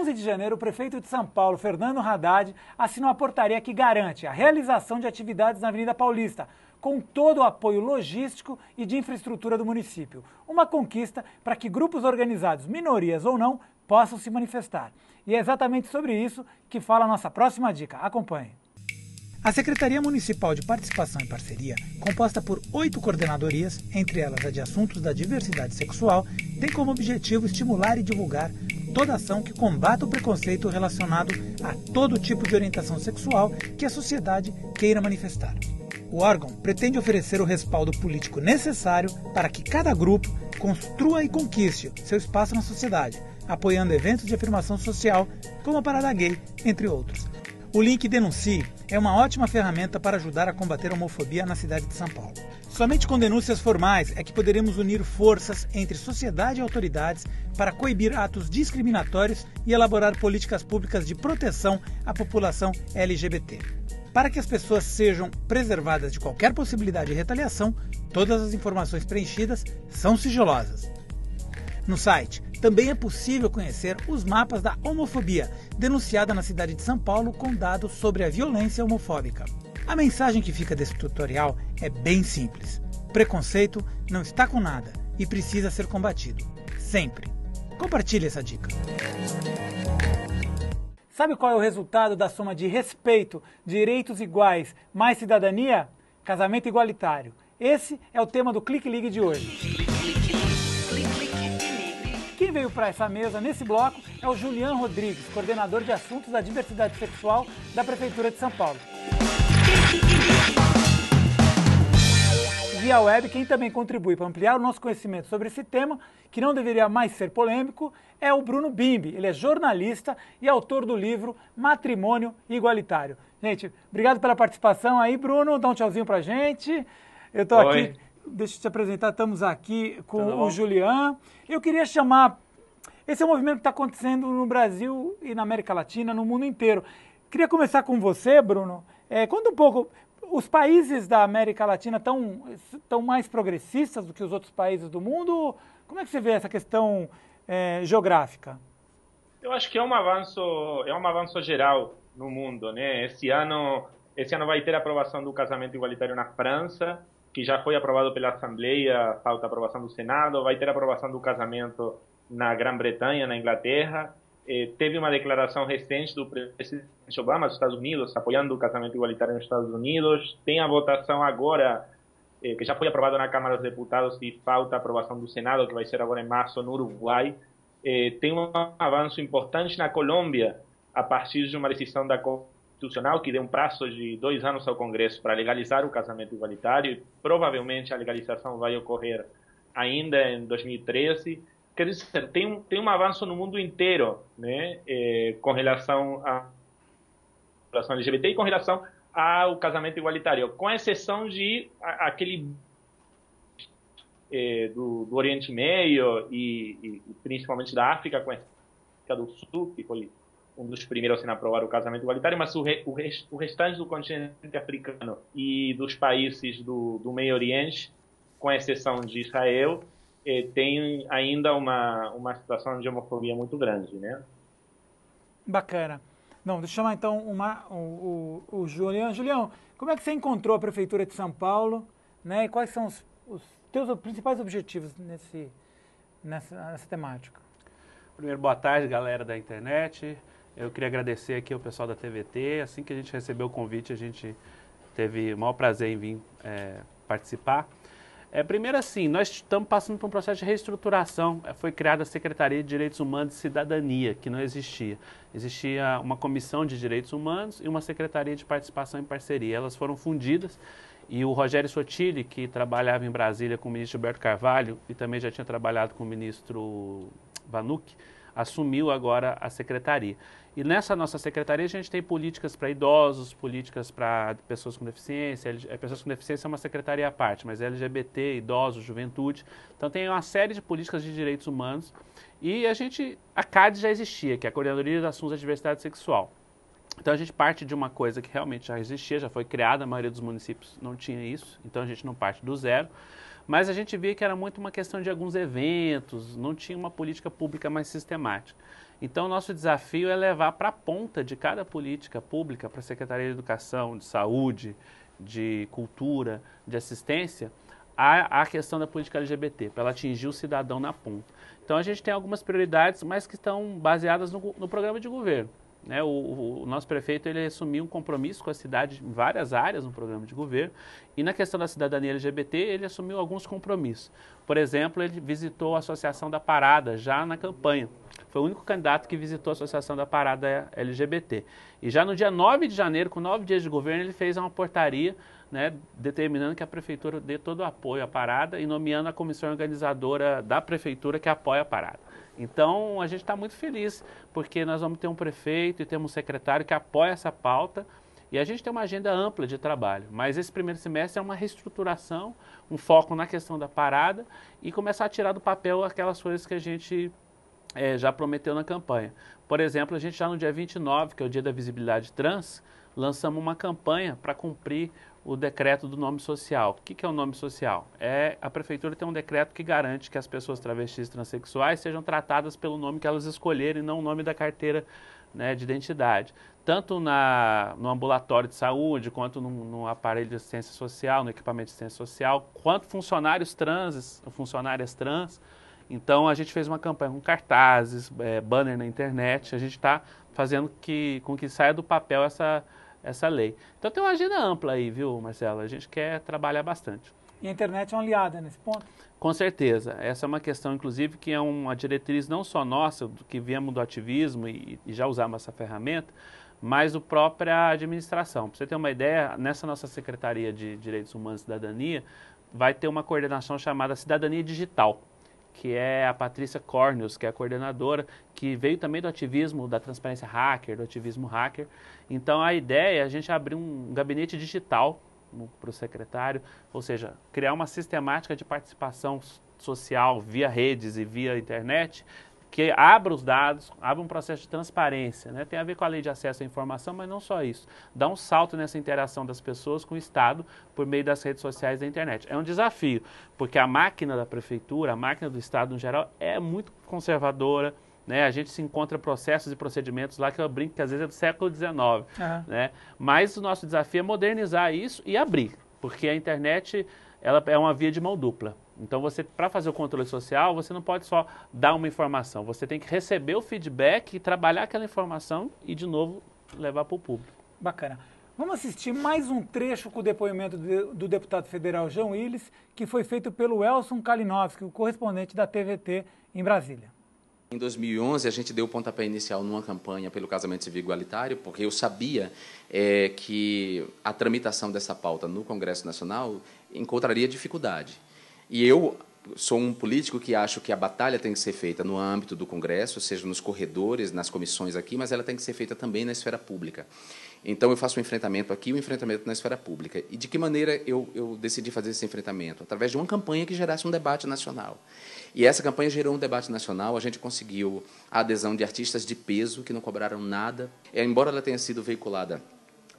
11 de janeiro, o prefeito de São Paulo, Fernando Haddad, assinou a portaria que garante a realização de atividades na Avenida Paulista, com todo o apoio logístico e de infraestrutura do município. Uma conquista para que grupos organizados, minorias ou não, possam se manifestar. E é exatamente sobre isso que fala a nossa próxima dica. Acompanhe. A Secretaria Municipal de Participação e Parceria, composta por 8 coordenadorias, entre elas a de Assuntos da Diversidade Sexual, tem como objetivo estimular e divulgar toda ação que combata o preconceito relacionado a todo tipo de orientação sexual que a sociedade queira manifestar. O órgão pretende oferecer o respaldo político necessário para que cada grupo construa e conquiste seu espaço na sociedade, apoiando eventos de afirmação social, como a Parada Gay, entre outros. O link Denuncie é uma ótima ferramenta para ajudar a combater a homofobia na cidade de São Paulo. Somente com denúncias formais é que poderemos unir forças entre sociedade e autoridades para coibir atos discriminatórios e elaborar políticas públicas de proteção à população LGBT. Para que as pessoas sejam preservadas de qualquer possibilidade de retaliação, todas as informações preenchidas são sigilosas. No site, também é possível conhecer os mapas da homofobia, denunciada na cidade de São Paulo com dados sobre a violência homofóbica. A mensagem que fica desse tutorial é bem simples. Preconceito não está com nada e precisa ser combatido. Sempre. Compartilhe essa dica. Sabe qual é o resultado da soma de respeito, direitos iguais, mais cidadania? Casamento igualitário. Esse é o tema do Clique Ligue de hoje. Quem veio para essa mesa nesse bloco é o Julian Rodrigues, coordenador de Assuntos da Diversidade Sexual da Prefeitura de São Paulo. Via web, quem também contribui para ampliar o nosso conhecimento sobre esse tema, que não deveria mais ser polêmico, é o Bruno Bimbi. Ele é jornalista e autor do livro Matrimônio Igualitário. Gente, obrigado pela participação aí, Bruno. Dá um tchauzinho pra gente. Eu tô aqui, deixa eu te apresentar, estamos aqui com o Julian. Eu queria chamar, esse é um movimento que está acontecendo no Brasil e na América Latina, no mundo inteiro. Queria começar com você, Bruno. Conta um pouco, os países da América Latina estão mais progressistas do que os outros países do mundo? Como é que você vê essa questão geográfica? Eu acho que é um avanço geral no mundo, né? Esse ano vai ter a aprovação do casamento igualitário na França, que já foi aprovado pela Assembleia, falta a aprovação do Senado. Vai ter a aprovação do casamento na Grã-Bretanha, na Inglaterra. Teve uma declaração recente do presidente Obama dos Estados Unidos, apoiando o casamento igualitário nos Estados Unidos. Tem a votação agora, que já foi aprovada na Câmara dos Deputados e falta a aprovação do Senado, que vai ser agora em março no Uruguai. Tem um avanço importante na Colômbia, a partir de uma decisão da Constitucional que deu um prazo de 2 anos ao Congresso para legalizar o casamento igualitário, e provavelmente a legalização vai ocorrer ainda em 2013. Quer dizer, tem um avanço no mundo inteiro, né, com relação à população LGBT e com relação ao casamento igualitário, com exceção de aquele do Oriente Médio e principalmente da África, com a África do Sul, que foi um dos primeiros a aprovar o casamento igualitário, mas o restante do continente africano e dos países do Meio Oriente, com exceção de Israel, tem ainda uma situação de homofobia muito grande, né? Bacana. Não, deixa eu chamar então o Julian. Julião, como é que você encontrou a Prefeitura de São Paulo, né? E quais são os teus principais objetivos nessa temática? Primeiro, boa tarde, galera da internet. Eu queria agradecer aqui ao pessoal da TVT. Assim que a gente recebeu o convite, a gente teve o maior prazer em vir participar. Primeiro, assim, nós estamos passando por um processo de reestruturação. Foi criada a Secretaria de Direitos Humanos e Cidadania, que não existia. Existia uma Comissão de Direitos Humanos e uma Secretaria de Participação e Parceria. Elas foram fundidas e o Rogério Sotile, que trabalhava em Brasília com o ministro Gilberto Carvalho e também já tinha trabalhado com o ministro Vanuc, assumiu agora a secretaria. E nessa nossa secretaria a gente tem políticas para idosos, políticas para pessoas com deficiência. Pessoas com deficiência é uma secretaria à parte, mas LGBT, idosos, juventude. Então tem uma série de políticas de direitos humanos. E a CAD já existia, que é a Coordenadoria de Assuntos da Diversidade Sexual. Então a gente parte de uma coisa que realmente já existia, já foi criada, a maioria dos municípios não tinha isso, então a gente não parte do zero. Mas a gente via que era muito uma questão de alguns eventos, não tinha uma política pública mais sistemática. Então, nosso desafio é levar para a ponta de cada política pública, para a Secretaria de Educação, de Saúde, de Cultura, de Assistência, a questão da política LGBT, para ela atingir o cidadão na ponta. Então, a gente tem algumas prioridades, mas que estão baseadas no programa de governo. Né? O nosso prefeito ele assumiu um compromisso com a cidade em várias áreas no programa de governo e na questão da cidadania LGBT ele assumiu alguns compromissos. Por exemplo, ele visitou a Associação da Parada já na campanha. Foi o único candidato que visitou a Associação da Parada LGBT. E já no dia 9 de janeiro, com 9 dias de governo, ele fez uma portaria, né, determinando que a prefeitura dê todo o apoio à parada e nomeando a comissão organizadora da prefeitura que apoia a parada. Então, a gente está muito feliz, porque nós vamos ter um prefeito e temos um secretário que apoia essa pauta e a gente tem uma agenda ampla de trabalho. Mas esse primeiro semestre é uma reestruturação, um foco na questão da parada e começar a tirar do papel aquelas coisas que a gente já prometeu na campanha. Por exemplo, a gente já no dia 29, que é o Dia da Visibilidade Trans, lançamos uma campanha para cumprir o decreto do nome social. O que é o nome social? A prefeitura tem um decreto que garante que as pessoas travestis e transexuais sejam tratadas pelo nome que elas escolherem, não o nome da carteira, né, de identidade. Tanto no ambulatório de saúde, quanto no aparelho de assistência social, no equipamento de assistência social, quanto funcionários trans, funcionárias trans. Então, a gente fez uma campanha com cartazes, banner na internet. A gente está fazendo com que saia do papel essa lei. Então tem uma agenda ampla aí, viu, Marcelo? A gente quer trabalhar bastante. E a internet é uma aliada nesse ponto? Com certeza. Essa é uma questão, inclusive, que é uma diretriz não só nossa, que viemos do ativismo e já usamos essa ferramenta, mas da própria administração. Para você ter uma ideia, nessa nossa Secretaria de Direitos Humanos e Cidadania, vai ter uma coordenação chamada Cidadania Digital, que é a Patrícia Cornius, que é a coordenadora, que veio também do ativismo, da transparência hacker, do ativismo hacker. Então, a ideia é a gente abrir um gabinete digital para o secretário, ou seja, criar uma sistemática de participação social via redes e via internet, que abra os dados, abra um processo de transparência, né? Tem a ver com a lei de acesso à informação, mas não só isso. Dá um salto nessa interação das pessoas com o Estado por meio das redes sociais e da internet. É um desafio, porque a máquina da prefeitura, a máquina do Estado no geral, é muito conservadora, né? A gente se encontra processos e procedimentos lá que eu brinco que às vezes é do século XIX. Né? Mas o nosso desafio é modernizar isso e abrir, porque a internet ela é uma via de mão dupla. Então, para fazer o controle social, você não pode só dar uma informação. Você tem que receber o feedback e trabalhar aquela informação e, de novo, levar para o público. Bacana. Vamos assistir mais um trecho com o depoimento do deputado federal João Willis, que foi feito pelo Elson Kalinowski, o correspondente da TVT em Brasília. Em 2011, a gente deu o pontapé inicial numa campanha pelo casamento civil igualitário, porque eu sabia que a tramitação dessa pauta no Congresso Nacional encontraria dificuldade. E eu sou um político que acho que a batalha tem que ser feita no âmbito do Congresso, seja nos corredores, nas comissões aqui, mas ela tem que ser feita também na esfera pública. Então, eu faço um enfrentamento aqui e um enfrentamento na esfera pública. E de que maneira eu decidi fazer esse enfrentamento? Através de uma campanha que gerasse um debate nacional. E essa campanha gerou um debate nacional, a gente conseguiu a adesão de artistas de peso que não cobraram nada. Embora ela tenha sido veiculada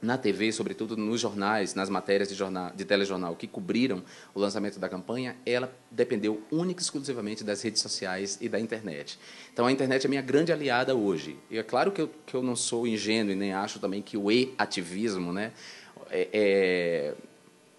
na TV, sobretudo nos jornais, nas matérias de telejornal que cobriram o lançamento da campanha, ela dependeu única e exclusivamente das redes sociais e da internet. Então, a internet é minha grande aliada hoje. E é claro que eu não sou ingênuo e nem acho também que o e-ativismo, né,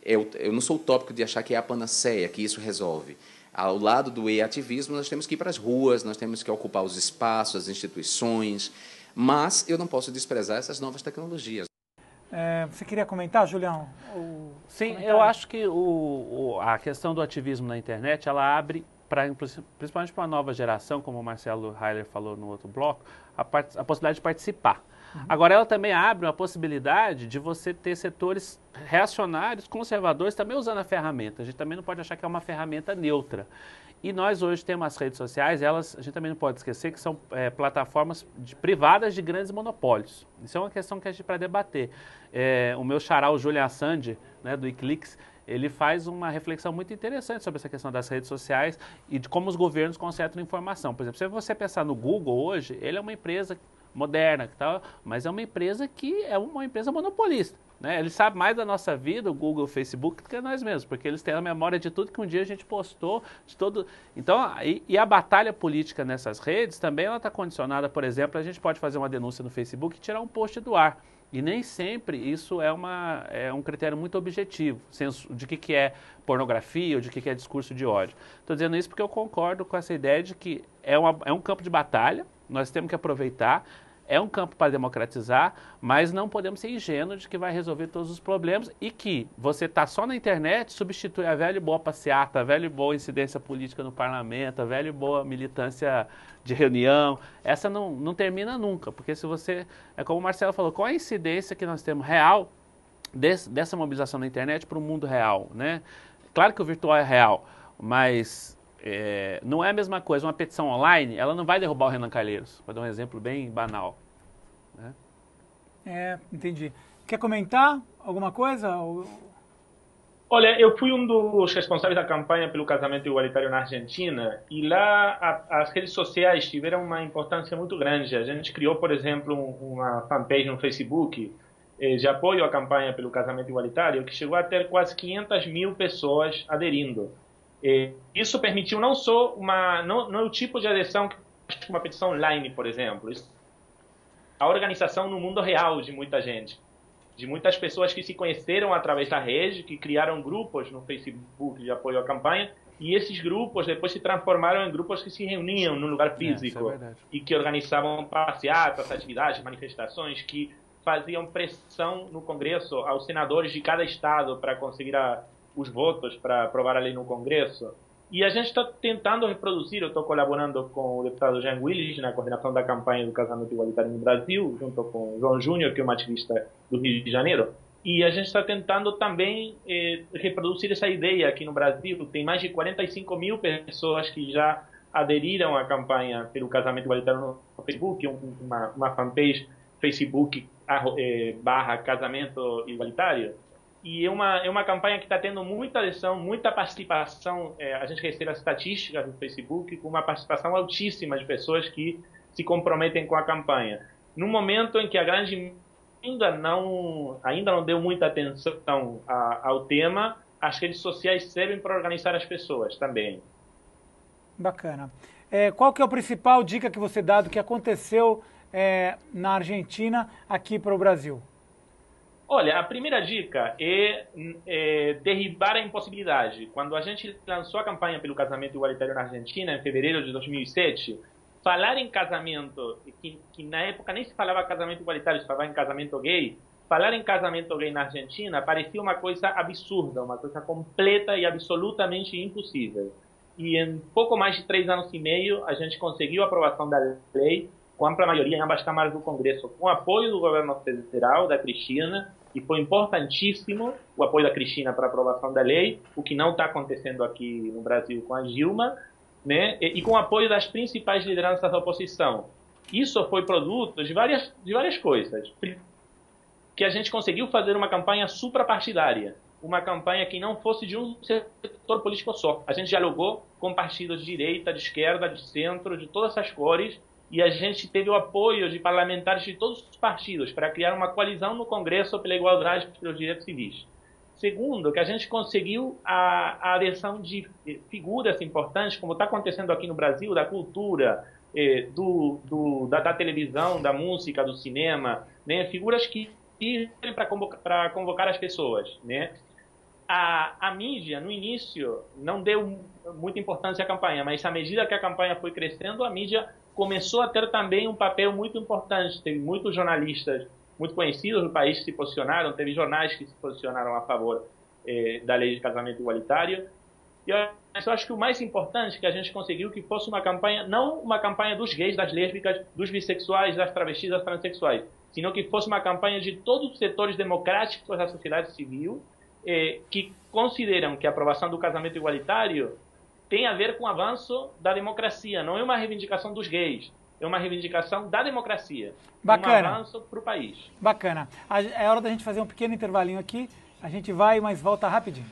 eu não sou utópico de achar que é a panaceia, que isso resolve. Ao lado do e-ativismo, nós temos que ir para as ruas, nós temos que ocupar os espaços, as instituições, mas eu não posso desprezar essas novas tecnologias. Você queria comentar, Julião? Sim, eu acho que a questão do ativismo na internet, ela abre, principalmente para uma nova geração, como o Marcelo Heiler falou no outro bloco, a possibilidade de participar. Agora, ela também abre uma possibilidade de você ter setores reacionários, conservadores, também usando a ferramenta. A gente também não pode achar que é uma ferramenta neutra. E nós hoje temos as redes sociais, a gente também não pode esquecer que são plataformas privadas de grandes monopólios. Isso é uma questão que a gente para debater. O meu xará, o Julian Assange, né, do Wikileaks, ele faz uma reflexão muito interessante sobre essa questão das redes sociais e de como os governos concentram informação. Por exemplo, se você pensar no Google hoje, ele é uma empresa moderna, mas é uma empresa que é uma empresa monopolista. né? Eles sabem mais da nossa vida, o Google, o Facebook, do que nós mesmos, porque eles têm a memória de tudo que um dia a gente postou, de todo... Então, e a batalha política nessas redes também ela está condicionada, por exemplo, a gente pode fazer uma denúncia no Facebook e tirar um post do ar. E nem sempre isso é um critério muito objetivo, de que é pornografia ou de que é discurso de ódio. Estou dizendo isso porque eu concordo com essa ideia de que é um campo de batalha, nós temos que aproveitar, é um campo para democratizar, mas não podemos ser ingênuos de que vai resolver todos os problemas e que você está só na internet substitui a velha e boa passeata, a velha e boa incidência política no parlamento, a velha e boa militância de reunião. Essa não termina nunca, porque se você, é como o Marcelo falou, qual a incidência que nós temos real dessa mobilização na internet para o mundo real, né? Claro que o virtual é real, mas... não é a mesma coisa, uma petição online, ela não vai derrubar o Renan Calheiros, para dar um exemplo bem banal. Né? Entendi. Quer comentar alguma coisa? Olha, eu fui um dos responsáveis da campanha pelo casamento igualitário na Argentina e lá as redes sociais tiveram uma importância muito grande. A gente criou, por exemplo, uma fanpage no Facebook de apoio à campanha pelo casamento igualitário que chegou a ter quase 500 mil pessoas aderindo. Isso permitiu não só não é o tipo de adesão que uma petição online, por exemplo, a organização no mundo real de muita gente, de muitas pessoas que se conheceram através da rede, que criaram grupos no Facebook de apoio à campanha, e esses grupos depois se transformaram em grupos que se reuniam num lugar físico e que organizavam passeatas, atividades, manifestações, que faziam pressão no Congresso aos senadores de cada estado para conseguir os votos para aprovar a lei no Congresso. E a gente está tentando reproduzir, eu estou colaborando com o deputado Jean Willis na coordenação da campanha do casamento igualitário no Brasil, junto com o João Júnior, que é um ativista do Rio de Janeiro, e a gente está tentando também reproduzir essa ideia aqui no Brasil. Tem mais de 45 mil pessoas que já aderiram à campanha pelo casamento igualitário no Facebook, uma fanpage Facebook /casamento igualitário. E é uma campanha que está tendo muita adesão, muita participação. A gente recebe as estatísticas do Facebook com uma participação altíssima de pessoas que se comprometem com a campanha. No momento em que a grande ainda não deu muita atenção ao tema, as redes sociais servem para organizar as pessoas também. Bacana. Qual que é a principal dica que você dá do que aconteceu na Argentina aqui para o Brasil? Olha, a primeira dica é derribar a impossibilidade. Quando a gente lançou a campanha pelo casamento igualitário na Argentina, em fevereiro de 2007, falar em casamento, que na época nem se falava casamento igualitário, se falava em casamento gay, falar em casamento gay na Argentina parecia uma coisa absurda, uma coisa completa e absolutamente impossível. E em pouco mais de 3 anos e meio, a gente conseguiu a aprovação da lei com ampla maioria em ambas câmaras do Congresso, com apoio do governo federal, da Cristina, e foi importantíssimo o apoio da Cristina para a aprovação da lei, o que não está acontecendo aqui no Brasil com a Dilma, né? E com o apoio das principais lideranças da oposição. Isso foi produto de várias coisas. Que a gente conseguiu fazer uma campanha suprapartidária, uma campanha que não fosse de um setor político só. A gente dialogou com partidos de direita, de esquerda, de centro, de todas essas cores, e a gente teve o apoio de parlamentares de todos os partidos para criar uma coalizão no Congresso pela igualdade e pelos direitos civis. Segundo, que a gente conseguiu a adesão de figuras importantes, como está acontecendo aqui no Brasil, da cultura, da televisão, da música, do cinema, né? Figuras que servem para convocar as pessoas, né? A mídia, no início, não deu muita importância à campanha, mas à medida que a campanha foi crescendo, a mídia começou a ter também um papel muito importante. Teve muitos jornalistas muito conhecidos do país que se posicionaram, teve jornais que se posicionaram a favor da lei de casamento igualitário. E eu acho que o mais importante que a gente conseguiu que fosse uma campanha, não uma campanha dos gays, das lésbicas, dos bissexuais, das travestis, das transexuais, sino que fosse uma campanha de todos os setores democráticos da sociedade civil que consideram que a aprovação do casamento igualitário tem a ver com o avanço da democracia. Não é uma reivindicação dos gays, é uma reivindicação da democracia. Bacana. Um avanço para o país. Bacana. É hora da gente fazer um pequeno intervalinho aqui. A gente vai, mas volta rapidinho.